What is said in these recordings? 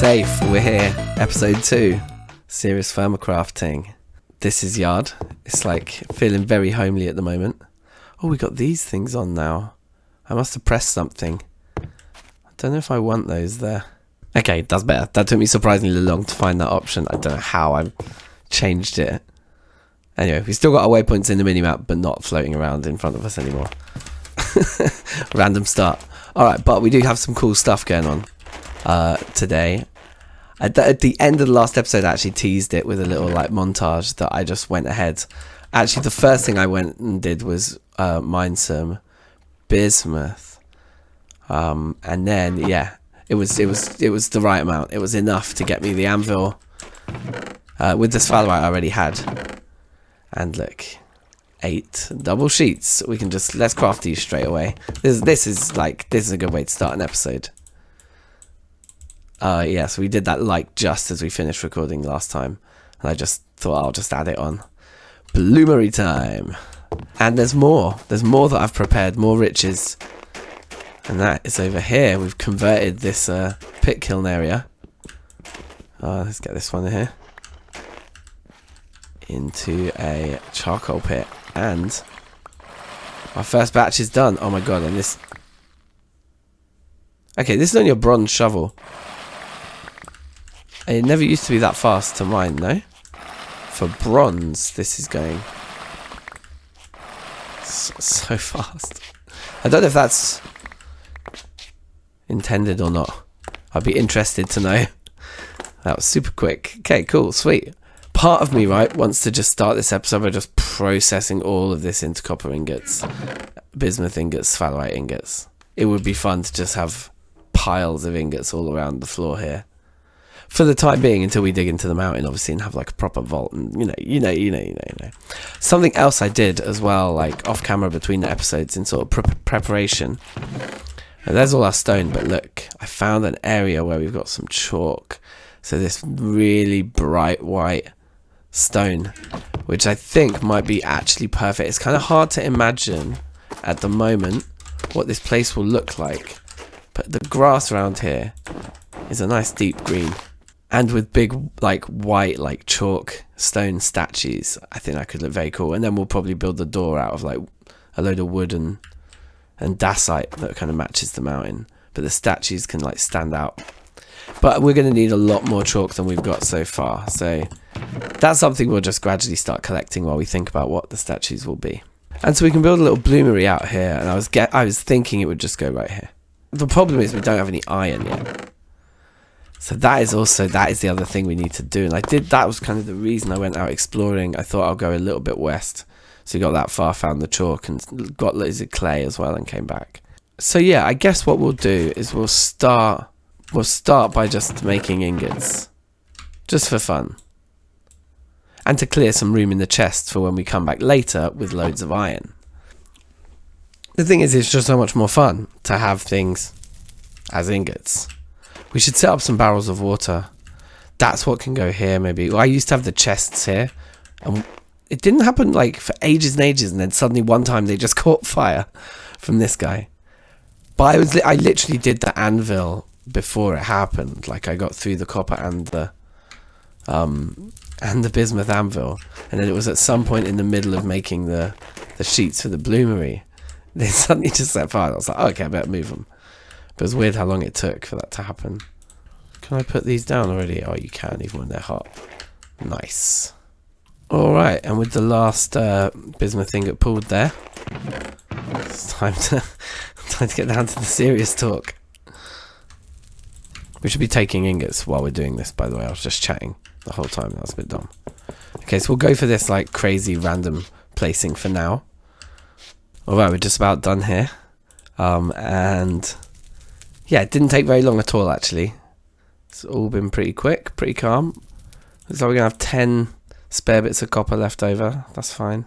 safe. We're here. Episode 2. Serious Firmacrafting. This is Yard. It's like feeling very homely at the moment. Oh, we got these things on now. I must have pressed something. I don't know if I want those there. Okay, that's better. That took me surprisingly long to find that option. I don't know how I changed it. Anyway, we still got our waypoints in the minimap, but not floating around in front of us anymore. Random start. Alright, but we do have some cool stuff going on today. At the end of the last episode, I actually teased it with a little like montage that I just went ahead. Actually, the first thing I went and did was mine some bismuth. And then, yeah, it was the right amount. It was enough to get me the anvil with the sphalerite I already had. And look, 8 double sheets. We can just, let's craft these straight away. This is a good way to start an episode. Yeah, so we did that like just as we finished recording last time. And I just thought I'll just add it on. Bloomery time. And there's more. There's more that I've prepared, more riches. And that is over here. We've converted this pit kiln area. Let's get this one in here. Into a charcoal pit. And our first batch is done. Oh my god, and this... Okay, this is only a bronze shovel. It never used to be that fast to mine, no? For bronze, this is going so fast. I don't know if that's intended or not. I'd be interested to know. That was super quick. Okay, cool, sweet. Part of me, right, wants to just start this episode by just processing all of this into copper ingots, bismuth ingots, sphalerite ingots. It would be fun to just have piles of ingots all around the floor here. For the time being, until we dig into the mountain, obviously, and have like a proper vault, and you know. Something else I did as well, like off camera between the episodes in sort of preparation. And there's all our stone, but look, I found an area where we've got some chalk. So this really bright white stone, which I think might be actually perfect. It's kind of hard to imagine at the moment what this place will look like, but the grass around here is a nice deep green. And with big, like, white, like, chalk stone statues, I think that could look very cool. And then we'll probably build the door out of, like, a load of wood and dacite that kind of matches the mountain. But the statues can, like, stand out. But we're going to need a lot more chalk than we've got so far. So that's something we'll just gradually start collecting while we think about what the statues will be. And so we can build a little bloomery out here. And I was thinking it would just go right here. The problem is we don't have any iron yet. So that is the other thing we need to do. And that was kind of the reason I went out exploring. I thought I'll go a little bit west. So we got that far, found the chalk, and got loads of clay as well, and came back. So yeah, I guess what we'll do is we'll start by just making ingots. Just for fun. And to clear some room in the chest for when we come back later with loads of iron. The thing is, it's just so much more fun to have things as ingots. We should set up some barrels of water. That's what can go here, maybe. Well, I used to have the chests here. And it didn't happen, like, for ages and ages. And then suddenly one time they just caught fire from this guy. But I literally did the anvil before it happened. Like, I got through the copper and the bismuth anvil. And then it was at some point in the middle of making the sheets for the bloomery. They suddenly just set fire. I was like, oh, okay, I better move them. But it's weird how long it took for that to happen. Can I put these down already? Oh, you can, even when they're hot. Nice. Alright, and with the last bismuth ingot pulled there, it's time to get down to the serious talk. We should be taking ingots while we're doing this, by the way. I was just chatting the whole time. That was a bit dumb. Okay, so we'll go for this like crazy random placing for now. Alright, we're just about done here. And... yeah, it didn't take very long at all, actually. It's all been pretty quick, pretty calm. Looks like we're going to have 10 spare bits of copper left over. That's fine.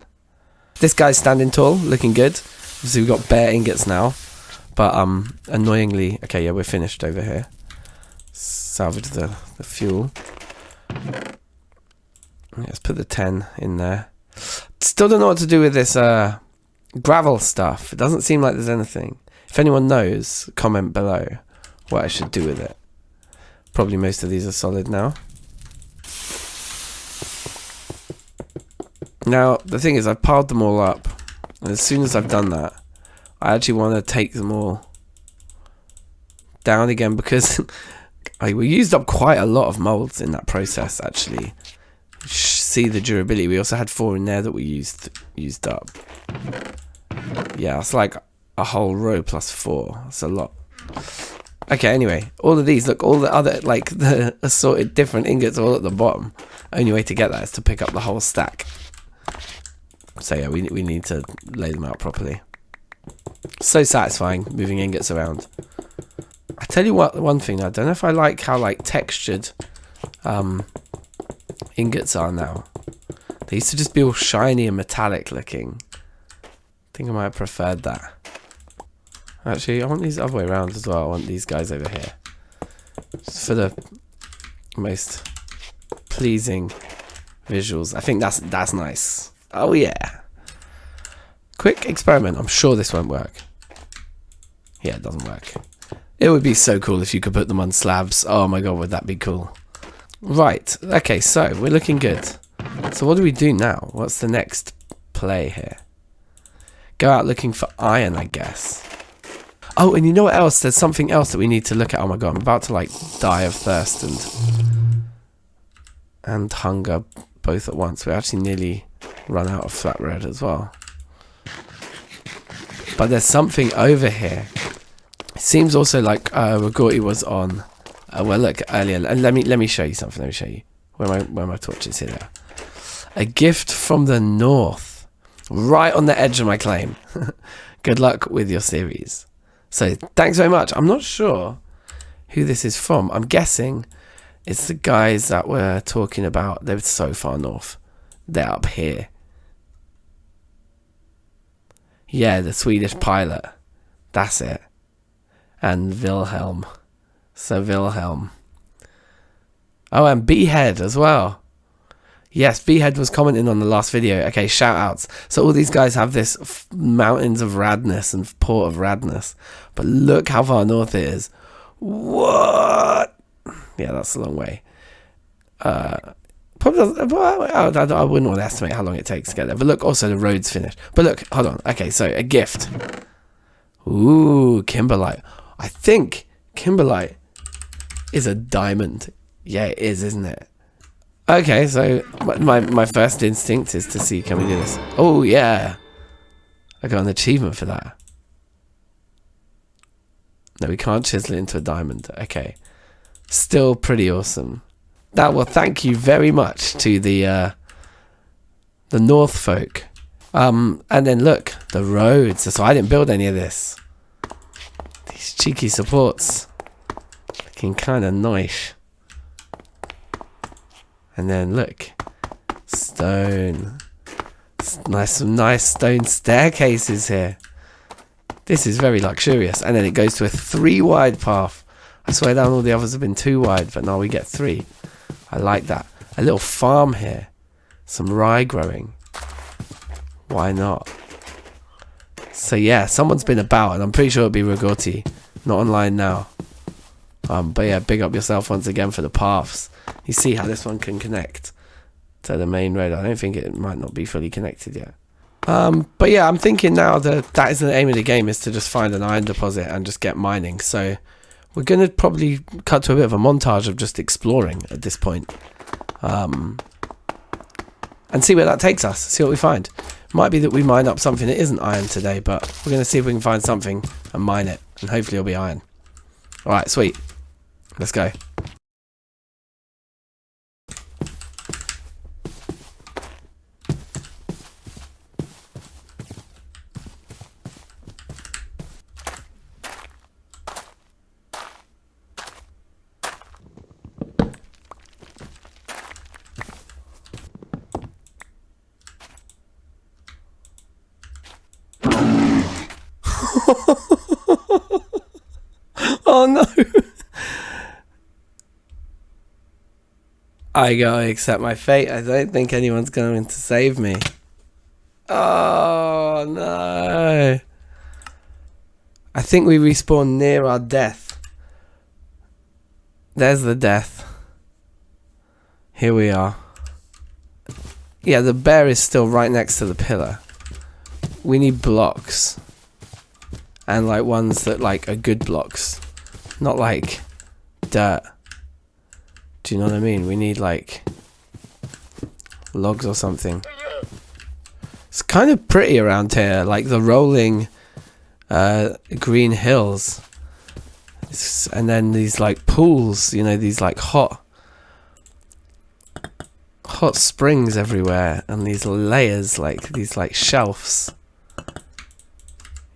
This guy's standing tall, looking good. Obviously, we've got bare ingots now. But, annoyingly... okay, yeah, we're finished over here. Salvage the fuel. Let's put the 10 in there. Still don't know what to do with this gravel stuff. It doesn't seem like there's anything. If anyone knows, comment below what I should do with it. Probably most of these are solid now. Now, the thing is, I've piled them all up. And as soon as I've done that, I actually want to take them all down again because we used up quite a lot of molds in that process, actually. See the durability. We also had 4 in there that we used up. Yeah, it's like a whole row plus 4. That's a lot. Okay, anyway, all of these, look, all the other, like, the assorted different ingots all at the bottom. Only way to get that is to pick up the whole stack. So yeah, we need to lay them out properly. So satisfying, moving ingots around. I tell you what, one thing, I don't know if I like how, like, textured ingots are now. They used to just be all shiny and metallic looking. I think I might have preferred that. Actually, I want these other way around as well. I want these guys over here. Just for the most pleasing visuals. I think that's nice. Oh yeah. Quick experiment. I'm sure this won't work. Yeah, it doesn't work. It would be so cool if you could put them on slabs. Oh my god, would that be cool. Right. Okay, so we're looking good. So what do we do now? What's the next play here? Go out looking for iron, I guess. Oh, and you know what else? There's something else that we need to look at. Oh my god, I'm about to like die of thirst and hunger both at once. We actually nearly run out of flat bread as well. But there's something over here. It seems also like Regorty was on. Well, look earlier. And let me show you something. Let me show you where my torch is here. A gift from the north, right on the edge of my claim. Good luck with your series. So thanks very much. I'm not sure who this is from. I'm guessing it's the guys that we're talking about. They're so far north. They're up here. Yeah, the Swedish pilot. That's it. And Wilhelm. So Wilhelm. Oh, and Behead as well. Yes, Behead was commenting on the last video. Okay, shout outs. So all these guys have this mountains of radness and port of radness. But look how far north it is. What? Yeah, that's a long way. Probably, I wouldn't want to estimate how long it takes to get there. But look, also the road's finished. But look, hold on. Okay, so a gift. Ooh, kimberlite. I think kimberlite is a diamond. Yeah, it is, isn't it? Okay, so my first instinct is to see, can we do this? Oh, yeah. I got an achievement for that. No, we can't chisel it into a diamond. Okay. Still pretty awesome. That will thank you very much to the North folk. And then look, the roads. So I didn't build any of this. These cheeky supports. Looking kind of nice. And then look, stone. Some nice stone staircases here. This is very luxurious. And then it goes to a 3 wide path. I swear down all the others have been 2 wide, but now we get 3. I like that. A little farm here. Some rye growing. Why not? So yeah, someone's been about, and I'm pretty sure it'll be Regorty. Not online now. But yeah, big up yourself once again for the paths. You see how this one can connect to the main road. I don't think it might not be fully connected yet. But yeah, I'm thinking now that is the aim of the game, is to just find an iron deposit and just get mining. So we're going to probably cut to a bit of a montage of just exploring at this point. And see where that takes us. See what we find. Might be that we mine up something that isn't iron today, but we're going to see if we can find something and mine it. And hopefully it'll be iron. Alright, sweet. Let's go. Oh no. I gotta accept my fate. I don't think anyone's going to save me. Oh no. I think we respawn near our death. There's the death. Here we are. Yeah, the bear is still right next to the pillar. We need blocks. And like ones that like are good blocks. Not like dirt. Do you know what I mean? We need like logs or something. It's kind of pretty around here, like the rolling green hills. And then these like pools, you know, these like hot springs everywhere, and these layers, like these like shelves.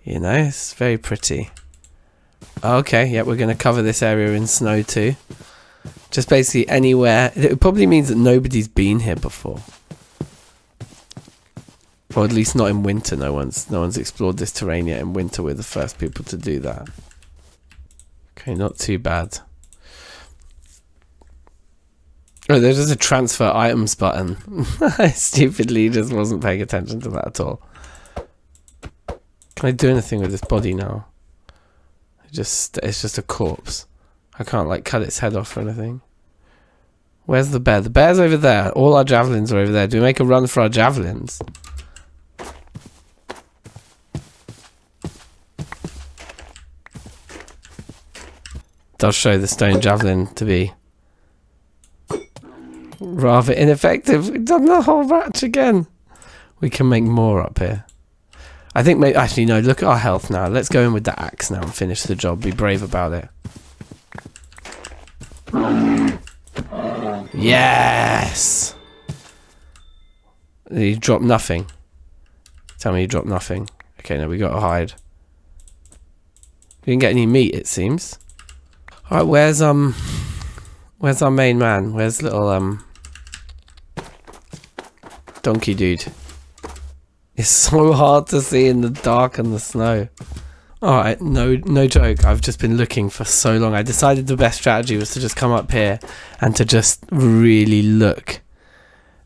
You know, it's very pretty. Okay, yeah, we're going to cover this area in snow too. Just basically anywhere. It probably means that nobody's been here before. Or at least not in winter. No one's explored this terrain yet in winter. We're the first people to do that. Okay, not too bad. Oh, there's just a transfer items button. I stupidly just wasn't paying attention to that at all. Can I do anything with this body now? It's just a corpse. I can't like cut its head off or anything. Where's the bear? The bear's over there. All our javelins are over there. Do we make a run for our javelins? Does show the stone javelin to be rather ineffective. We've done the whole match again. We can make more up here. I think maybe, actually no, look at our health now. Let's go in with the axe now and finish the job. Be brave about it. Yes! You dropped nothing. Tell me you dropped nothing. Okay, now we gotta hide. We didn't get any meat, it seems. Alright, where's our main man? Where's little donkey dude? It's so hard to see in the dark and the snow. Alright, no joke. I've just been looking for so long. I decided the best strategy was to just come up here and to just really look.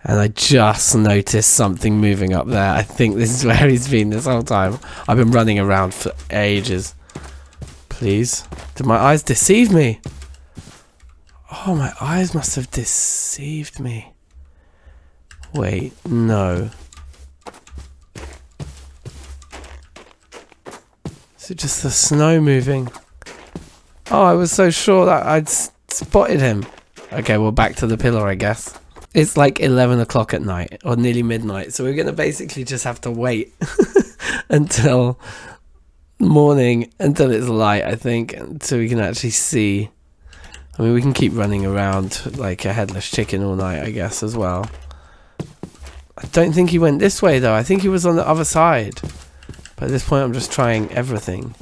And I just noticed something moving up there. I think this is where he's been this whole time. I've been running around for ages. Please. Did my eyes deceive me? Oh, my eyes must have deceived me. Wait, no. Is it just the snow moving? Oh, I was so sure that I'd spotted him. Okay, well, back to the pillar, I guess. It's like 11 o'clock at night, or nearly midnight, so we're going to basically just have to wait until morning, until it's light, I think, so we can actually see. I mean, we can keep running around like a headless chicken all night, I guess, as well. I don't think he went this way, though. I think he was on the other side. But at this point, I'm just trying everything.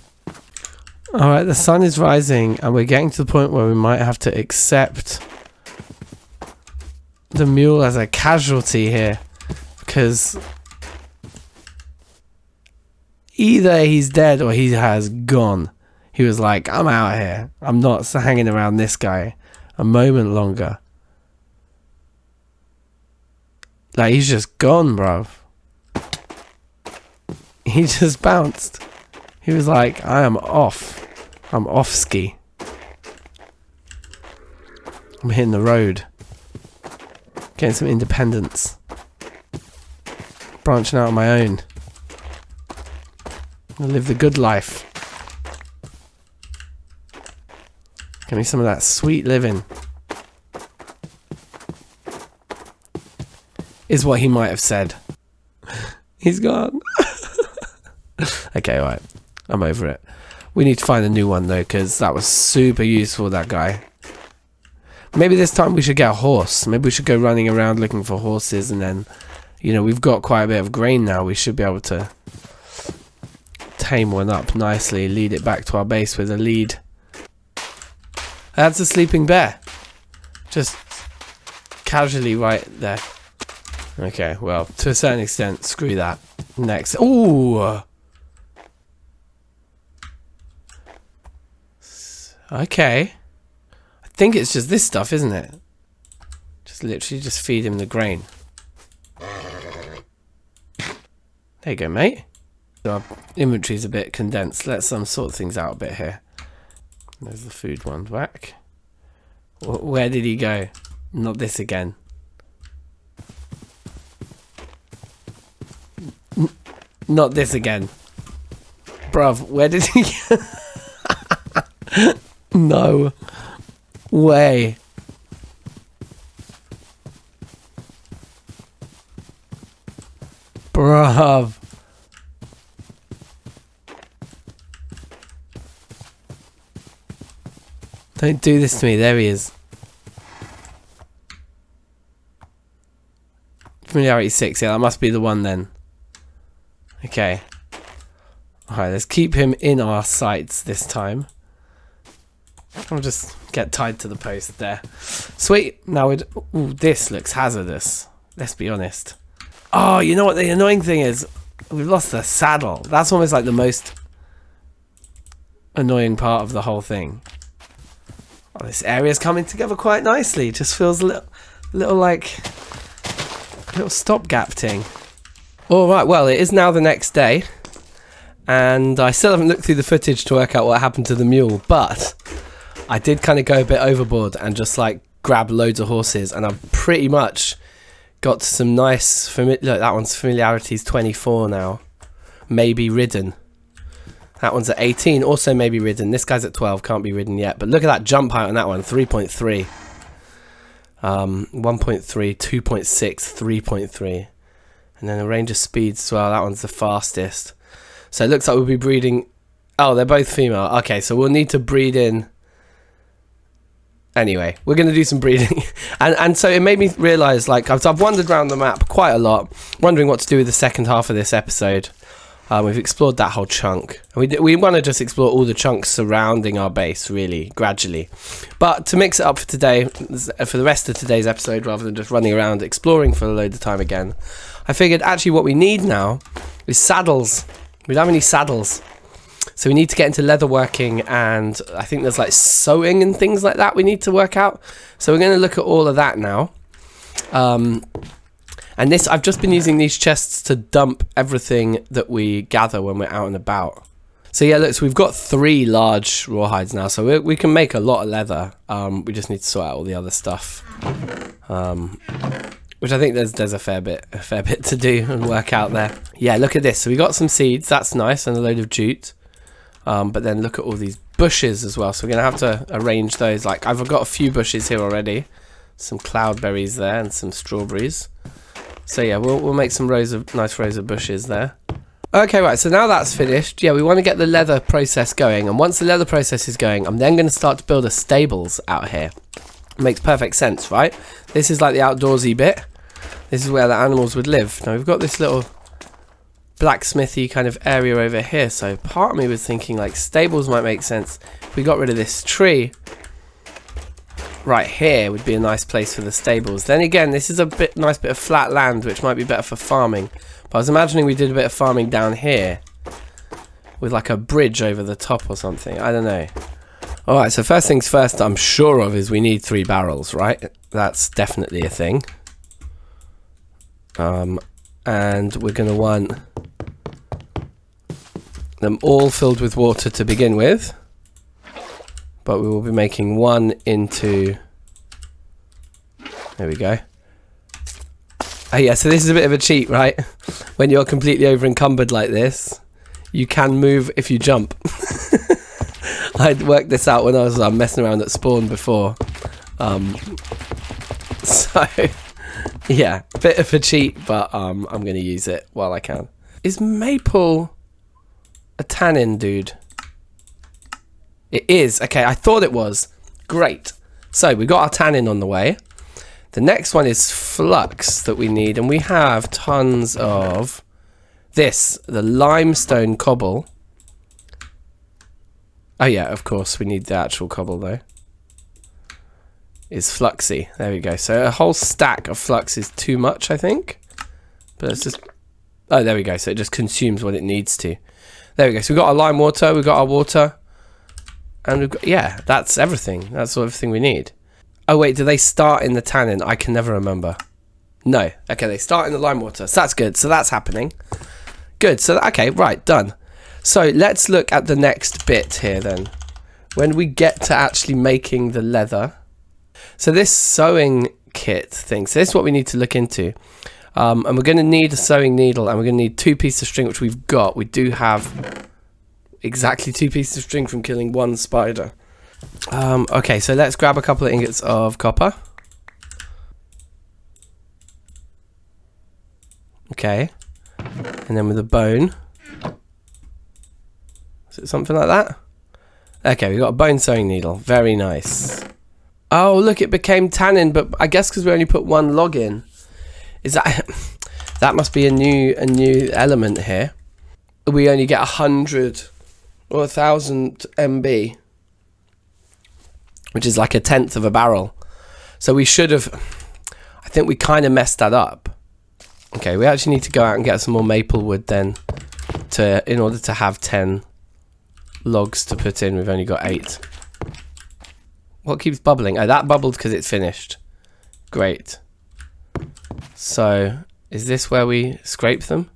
Alright, the sun is rising, and we're getting to the point where we might have to accept the mule as a casualty here. Because either he's dead or he has gone. He was like, I'm out here. I'm not hanging around this guy a moment longer. Like, he's just gone, bruv. He just bounced. He was like, I am off. I'm off ski. I'm hitting the road. Getting some independence. Branching out on my own. I live the good life. Give me some of that sweet living. Is what he might have said. He's gone. Okay, alright. I'm over it. We need to find a new one though, because that was super useful, that guy. Maybe this time we should get a horse. Maybe we should go running around looking for horses, and then, you know, we've got quite a bit of grain now. We should be able to tame one up nicely, lead it back to our base with a lead. That's a sleeping bear. Just casually right there. Okay, well, to a certain extent, screw that. Next. Ooh! Okay. I think it's just this stuff, isn't it? Just literally just feed him the grain. There you go, mate. Our inventory's a bit condensed. Let's sort things out a bit here. There's the food one back. Where did he go? Not this again. Not this again. Bruv, where did he go? No way. Bruv. Don't do this to me. There he is. Familiarity 6. Yeah, that must be the one then. Okay. Alright, let's keep him in our sights this time. I'll just get tied to the post there. Sweet. Now we'd... Ooh, this looks hazardous. Let's be honest. Oh, you know what the annoying thing is? We've lost the saddle. That's almost like the most annoying part of the whole thing. Oh, this area's coming together quite nicely. It just feels a little like a little stopgap thing. All right, well, it is now the next day, and I still haven't looked through the footage to work out what happened to the mule, but I did kind of go a bit overboard and just like grab loads of horses, and I've pretty much got some nice look, that one's familiarity's 24 now, maybe ridden. That one's at 18, also maybe ridden. This guy's at 12, can't be ridden yet. But look at that jump height on that one, 3.3. 1.3, 2.6, 3.3. And then a range of speeds as well. That one's the fastest. So it looks like we'll be breeding... Oh, they're both female. Okay, so we'll need to breed in... Anyway, we're going to do some breeding. and so it made me realise, like, I've wandered around the map quite a lot, wondering what to do with the second half of this episode. We've explored that whole chunk. We want to just explore all the chunks surrounding our base, really, gradually. But to mix it up for today, for the rest of today's episode, rather than just running around exploring for a load of time again, I figured actually what we need now is saddles. We don't have any saddles. So we need to get into leatherworking, and I think there's like sewing and things like that we need to work out. So we're going to look at all of that now. And this, I've just been using these chests to dump everything that we gather when we're out and about. So yeah, look, so we've got 3 large rawhides now, so we can make a lot of leather. We just need to sort out all the other stuff, which I think there's a fair bit to do and work out there. Yeah, look at this. So we got some seeds, that's nice, and a load of jute. But then look at all these bushes as well. So we're gonna have to arrange those. Like I've got a few bushes here already, some cloudberries there and some strawberries. So yeah, we'll make some nice rows of bushes there. Okay, right, so now that's finished. Yeah, we want to get the leather process going, and once the leather process is going, I'm then going to start to build a stables out here. It makes perfect sense, right? This is like the outdoorsy bit. This is where the animals would live. Now we've got this little blacksmithy kind of area over here, so part of me was thinking like stables might make sense. If we got rid of this tree, right here would be a nice place for the stables. Then again, this is a nice bit of flat land, which might be better for farming. But I was imagining we did a bit of farming down here with like a bridge over the top or something. I don't know. Alright, so first things first I'm sure of is we need 3 barrels, right? That's definitely a thing. And we're going to want them all filled with water to begin with. But we will be making 1 into... There we go. Oh yeah, so this is a bit of a cheat, right? When you're completely over encumbered like this, you can move if you jump. I'd worked this out when I was messing around at spawn before. So, yeah, bit of a cheat, but I'm going to use it while I can. Is maple a tannin, dude? It is. Okay, I thought it was. Great. So we got our tannin on the way. The next one is flux that we need, and we have tons of this, the limestone cobble. Oh yeah, of course, we need the actual cobble though. Is fluxy. There we go. So a whole stack of flux is too much, I think. But let's just... Oh, there we go. So it just consumes what it needs to. There we go. So we've got our lime water, we've got our water. And we've got, yeah, that's everything. That's everything we need. Oh wait, do they start in the tannin? I can never remember. No. Okay, they start in the lime water. So that's good. So that's happening. Good. So, okay, right, done. So let's look at the next bit here then. When we get to actually making the leather. So this sewing kit thing, so this is what we need to look into. And we're going to need a sewing needle, and we're going to need 2 pieces of string, which we've got. We do have exactly 2 pieces of string from killing 1 spider. Okay, so let's grab a couple of ingots of copper. Okay, and then with a bone. Is it something like that? Okay, we got a bone sewing needle. Very nice. Oh, look, it became tannin, but I guess because we only put 1 log in. Is that that must be a new element here? We only get 100 or 1,000 MB, which is like 1/10 of a barrel. So we should have. I think we kind of messed that up. Okay, we actually need to go out and get some more maple wood then, in order to have 10 logs to put in. We've only got 8. What keeps bubbling? Oh, that bubbled because it's finished. Great. So, is this where we scrape them?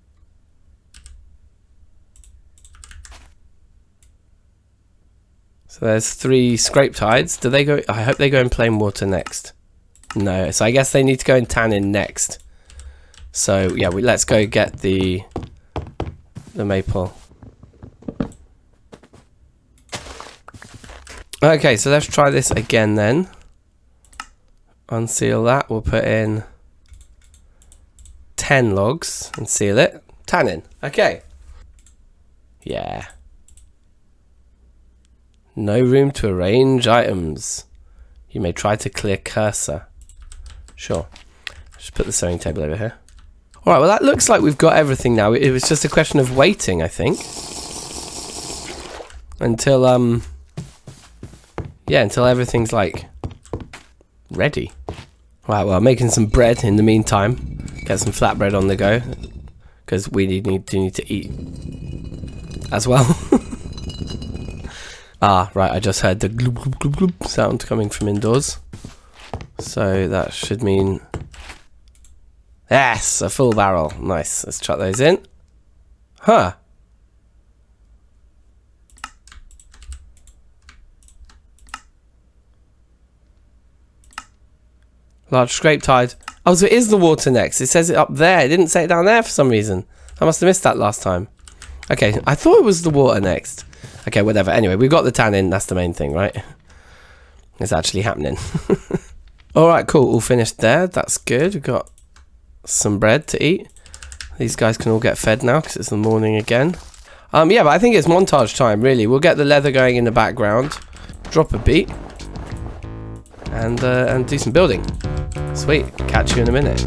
So there's 3 scraped hides. Do they go? I hope they go in plain water next. No, so I guess they need to go in tannin next. So yeah, let's go get the maple. Okay, so let's try this again then. Unseal that. We'll put in 10 logs and seal it. Tannin. Okay. Yeah. No room to arrange items. You may try to clear cursor. Sure. Just put the sewing table over here. Alright, well that looks like we've got everything now. It was just a question of waiting, I think. Until, yeah, until everything's, like, ready. Right, well, making some bread in the meantime. Get some flatbread on the go. Because we need to eat as well. Ah, right, I just heard the gloop, gloop, gloop, gloop sound coming from indoors. So that should mean... Yes, a full barrel. Nice. Let's chuck those in. Huh. Large scraped hide. Oh, so it is the water next. It says it up there. It didn't say it down there for some reason. I must have missed that last time. Okay, I thought it was the water next. Okay, whatever. Anyway, we've got the tannin. That's the main thing, right? It's actually happening. Alright, cool. All finished there. That's good. We've got some bread to eat. These guys can all get fed now because it's the morning again. Yeah, but I think it's montage time, really. We'll get the leather going in the background. Drop a beat. And do some building. Sweet. Catch you in a minute.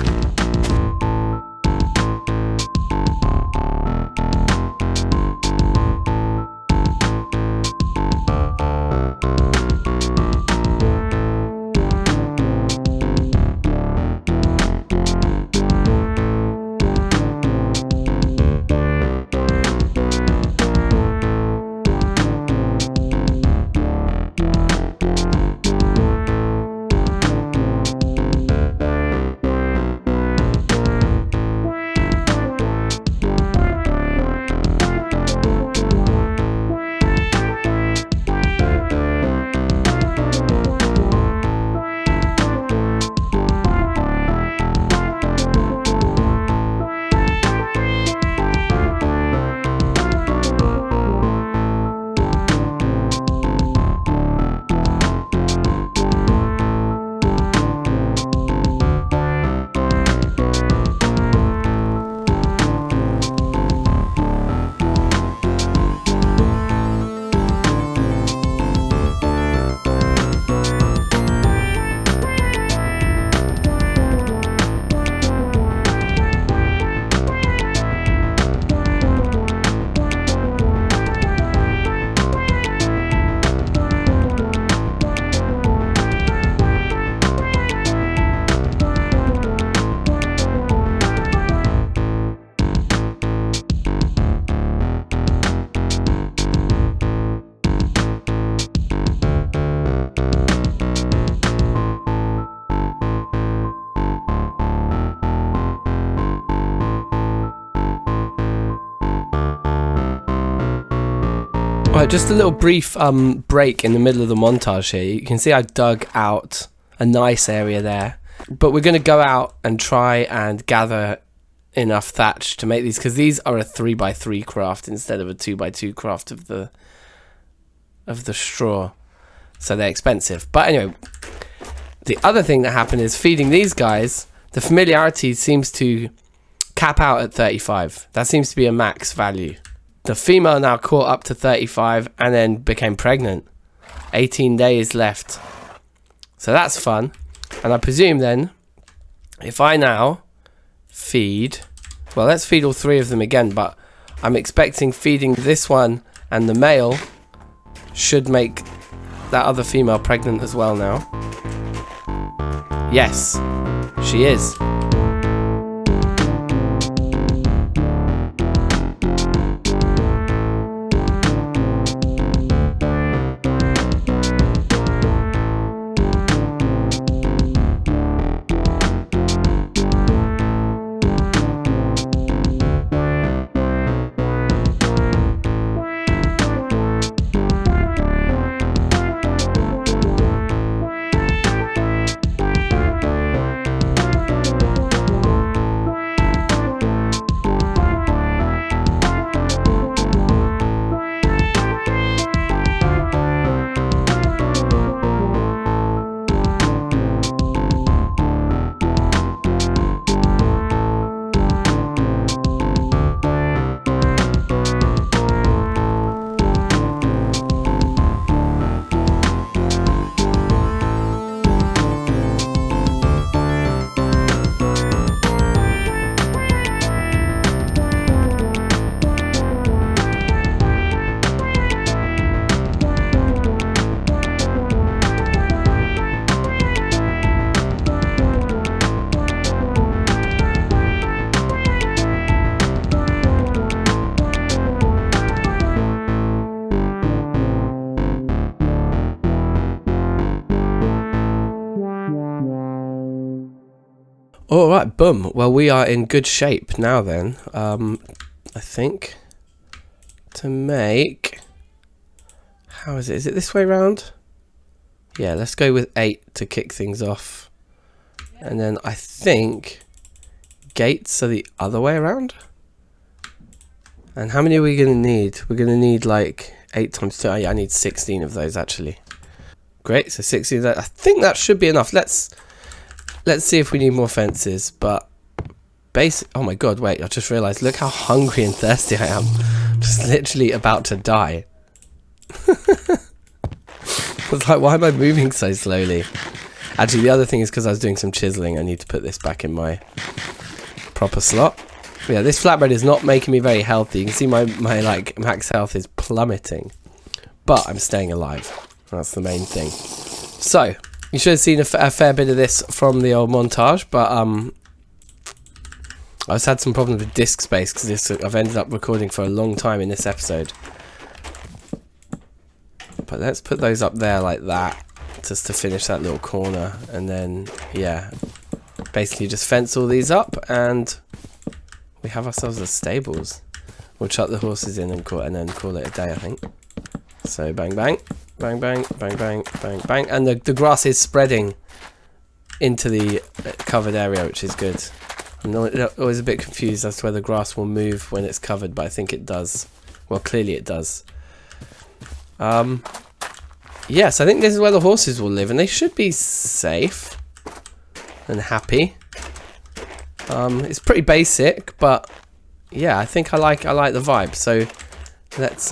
Right, just a little brief break in the middle of the montage here. You can see I dug out a nice area there. But we're going to go out and try and gather enough thatch to make these, because these are a 3x3 craft instead of a 2x2 craft of the straw, so they're expensive. But anyway, the other thing that happened is feeding these guys, the familiarity seems to cap out at 35. That seems to be a max value. The female now caught up to 35 and then became pregnant. 18 days left, so that's fun. And I presume then, if I now feed, well, let's feed all 3 of them again, but I'm expecting feeding this one and the male should make that other female pregnant as well now. Yes, she is. All right, boom. Well, we are in good shape now then. I think to make, how is it? Is it this way round? Yeah, let's go with 8 to kick things off. And then I think gates are the other way around. And how many are we going to need? We're going to need like 8 times 2. Oh, yeah, I need 16 of those actually. Great, so 16 of that. I think that should be enough. Let's see if we need more fences, but oh my god, wait, I just realised, look how hungry and thirsty I am. I'm just literally about to die. I was like, why am I moving so slowly? Actually, the other thing is because I was doing some chiseling. I need to put this back in my proper slot. But yeah, this flatbread is not making me very healthy. You can see my like max health is plummeting, but I'm staying alive. That's the main thing. So you should have seen a fair bit of this from the old montage, but I just had some problems with disk space because I've ended up recording for a long time in this episode. But let's put those up there like that, just to finish that little corner, and then yeah, basically just fence all these up, and we have ourselves the stables. We'll chuck the horses in and then call it a day, I think. So bang bang. Bang, bang, bang, bang, bang, bang. And the grass is spreading into the covered area, which is good. I'm always a bit confused as to whether grass will move when it's covered, but I think it does. Well, clearly it does. Yes, I think this is where the horses will live, and they should be safe and happy. It's pretty basic, but yeah, I think I like the vibe. So let's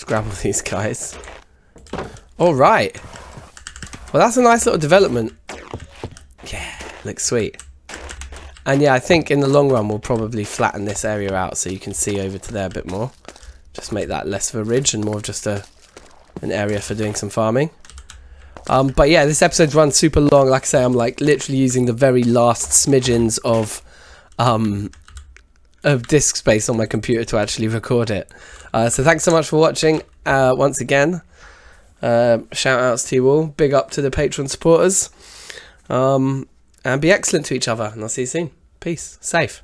grab all these guys. Alright. Well, that's a nice little development. Yeah, looks sweet. And yeah, I think in the long run we'll probably flatten this area out so you can see over to there a bit more. Just make that less of a ridge and more of just an area for doing some farming. But yeah, this episode's run super long. Like I say, I'm like literally using the very last smidgens of disk space on my computer to actually record it. So thanks so much for watching once again. Shout outs to you all. Big up to the Patreon supporters. And be excellent to each other. And I'll see you soon. Peace. Safe.